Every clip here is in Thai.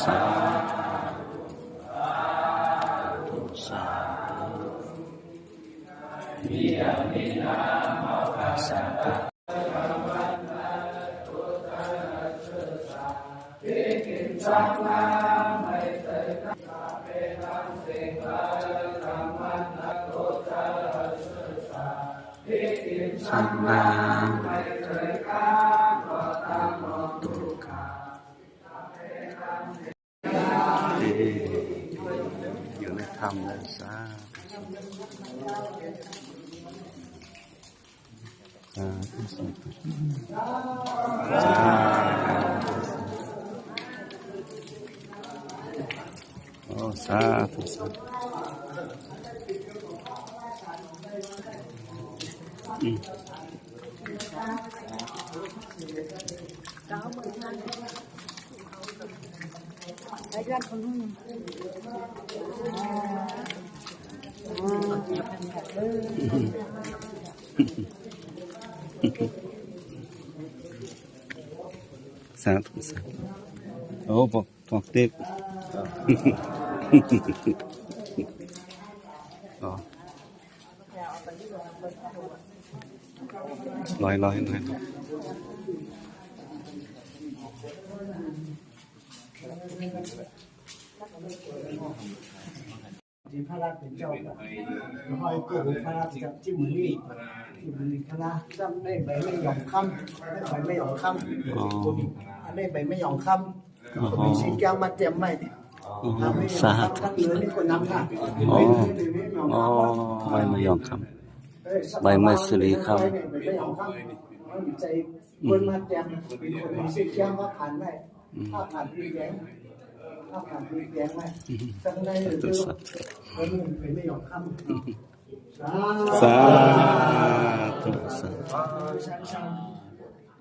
สาธุสาธุสัมมาตุกาอยู่ในธรรมเลยสาธุสาธุโอ้สาธุสาธุสาธุสาธุโอ้บอกเต็มอ๋อลอยที่พระราชเป็นเจ้าหอยเกิดพระราชกับที่มือนี่พระราชจำได้ใบไม่ยอมค่ำใบไม่ยอมค่ำอันนี้ใบไม่ยอมค่ำมีชิ้นแก้วมาเตรียมไว้สาธุ ทั้งเหลือนี่คนนำค่ะ อ๋อใบมะยองคำใบไม้สิริคำ ใบไม่ยอมค่ำใจคนมาเตรียมเป็นคนมีชิ้นแก้วมาผ่านได้ถ้าผ่านมีแย้งไว้จังได้หรือคนเป็นไม่ยอมค่ำสาธุสาธุ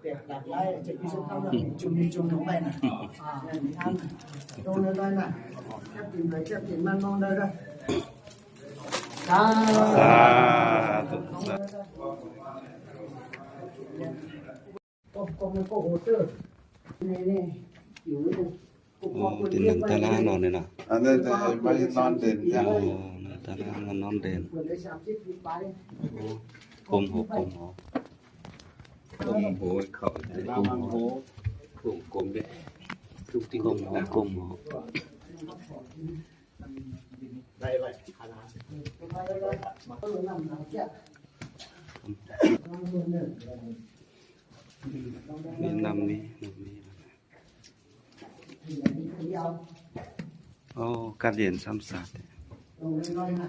เด็กหลักไล่จะพิสูจน์เขาจุ่มลงไปนะนี่ทำลงได้นะแค่กินไปแค่กินมันลงได้ด้วยสาธุก็มันก็โหดเจอนี่อยู่ติดหนึ่งตารางนอนเลยนะ อันนั้นไม่นอนเด่นยัง โอ้หนึ่งตารางนอนเด่น คนได้30 ปีไป กลมหัวเขากลมด้วยทุกที่กลมหัว ได้ไปขนาดมาต้นน้ำน้ำแก่นี่นำนี้โอ้การเรียนซ้ำซากลงน้อยนะ